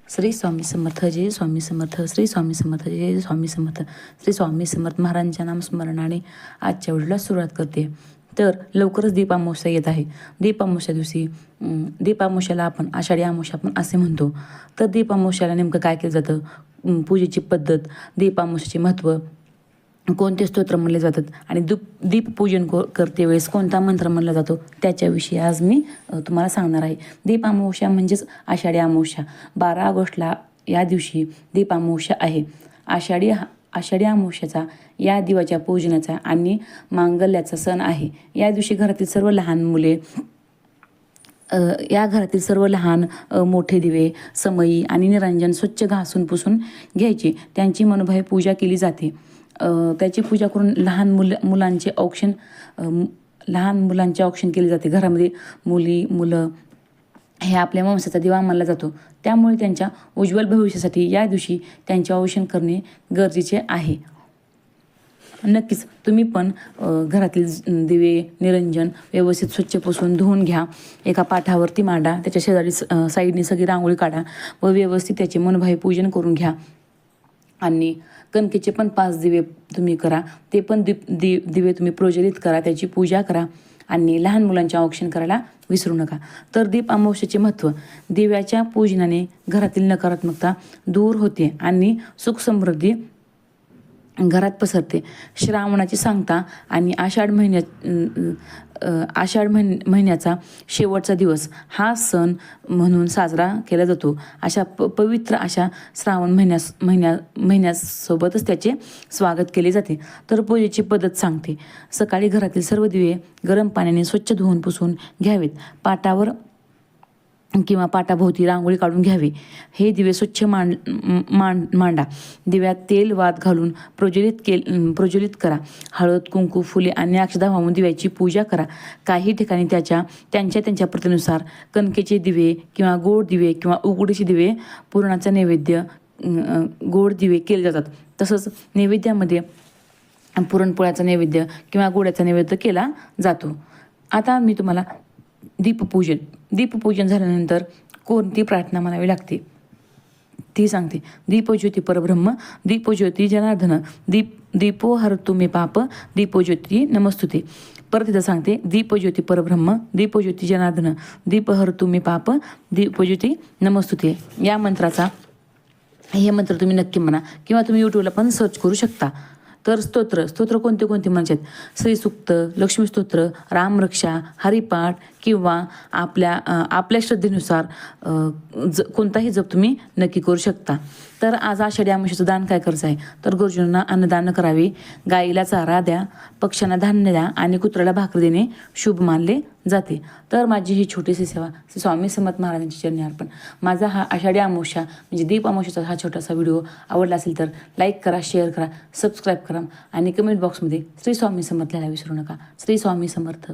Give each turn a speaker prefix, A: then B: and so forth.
A: श्री स्वामी समर्थ, जय स्वामी समर्थ, श्री स्वामी समर्थ, जय स्वामी समर्थ. श्री स्वामी समर्थ महाराजांच्या नामस्मरणाने आजच्या व्हिडिओला सुरुवात करते. तर लवकरच दीपामावस्या येत आहे. दीपामावस्या दिवशी दीपामावस्याला आपण आषाढी अमावस्या पण असे म्हणतो. तर दीपामावस्याला नेमकं काय केलं जातं, पूजेची पद्धत, दीपामावस्याचे महत्त्व, कोणते स्तोत्र म्हणले जातात आणि दीपपूजन करते वेळेस कोणता मंत्र म्हणला जातो त्याच्याविषयी आज मी तुम्हाला सांगणार आहे. दीपामावस्या म्हणजेच आषाढी अमावस्या. 12 ऑगस्टला या दिवशी दीपामावस्या आहे. आषाढी अमावस्याचा या दिवाच्या पूजनाचा आणि मांगल्याचा सण आहे. या दिवशी घरातील सर्व लहान मुले घरातील सर्व लहान मोठे दिवे, समई आणि निरंजन स्वच्छ घासून पुसून घ्यायचे. त्यांची मनोभावे पूजा केली जाते. त्याची पूजा करून लहान मुलांचे औक्षण केले जाते. घरामध्ये मुलं हे आपल्या वंशाचा दिवा मानला जातो. त्यामुळे त्यांच्या उज्ज्वल भविष्यासाठी या दिवशी त्यांचे औक्षण करणे गरजेचे आहे. नक्कीच तुम्ही पण घरातील दिवे, निरंजन व्यवस्थित स्वच्छ पुसून धुवून घ्या. एका पाठावरती मांडा, त्याच्या शेजारी साईडने सगळी रांगोळी काढा व व्यवस्थित त्याचे मनोभावे पूजन करून घ्या. आणि कणकेचे पण 5 दिवे तुम्ही करा. ते पण दिवे तुम्ही प्रज्वलित करा, त्याची पूजा करा आणि लहान मुलांचे औक्षण करायला विसरू नका. तर दीप अमावस्येचे महत्त्व. दिव्याच्या पूजनाने घरातील नकारात्मकता दूर होते आणि सुख समृद्धी घरात पसरते. श्रावणाची सांगता आणि आषाढ महिन्याचा शेवटचा दिवस हा सण म्हणून साजरा केला जातो. अशा पवित्र अशा श्रावण महिन्यासोबतच त्याचे स्वागत केले जाते. तर पूजेची पद्धत सांगते. सकाळी घरातील सर्व दिवे गरम पाण्याने स्वच्छ धुवून पुसून घ्यावेत. पाटावर किंवा पाटाभोवती रांगोळी काढून घ्यावी. हे दिवे स्वच्छ मांडा. दिव्यात तेल वात घालून प्रज्वलित करा. हळद, कुंकू, फुले आणि अक्षता वाहून दिव्याची पूजा करा. काही ठिकाणी त्यांच्या प्रथेनुसार कणकेचे दिवे किंवा गोड दिवे किंवा उकडीचे दिवे, पुरणाचा नैवेद्य, गोड दिवे केले जातात. तसंच नैवेद्यामध्ये पुरणपोळ्याचा नैवेद्य किंवा गोड्याचा नैवेद्य केला जातो. आता मी तुम्हाला दीपपूजन झाल्यानंतर कोणती प्रार्थना म्हणावी लागते ती सांगते. दीपज्योती परब्रह्म, दीपज्योती जनार्दन, दीपो हरतु मे पाप, दीपज्योती नमस्तुते. परत इथं सांगते. दीपज्योती परब्रह्म, दीपज्योती जनार्दन, दीप हरतु मे पाप, दीपज्योती नमस्तुते. या हे मंत्र तुम्ही नक्की म्हणा किंवा तुम्ही यूट्यूबला पण सर्च करू शकता. तर स्तोत्र कोणते म्हणजे श्रीसूक्त, लक्ष्मी स्तोत्र, रामरक्षा, हरिपाठ किंवा आपल्या श्रद्धेनुसार कोणताही जप तुम्ही नक्की करू शकता. तर आज आषाढी अमावस्येचं दान काय करायचं आहे, तर गरजूंना अन्नदान करावे, गाईला चारा द्या, पक्ष्यांना धान्य द्या आणि कुत्र्याला भाकर देणे शुभ मानले जाते. तर माझी ही छोटीशी सेवा श्री स्वामी समर्थ महाराजांची चरणी अर्पण. माझा हा आषाढी अमावस्या म्हणजे दीप अमावस्येचा हा छोटासा व्हिडिओ आवडला असेल तर लाईक करा, शेअर करा, सबस्क्राईब करा आणि कमेंट बॉक्समध्ये श्री स्वामी समर्थ लिहायला विसरू नका. श्री स्वामी समर्थ.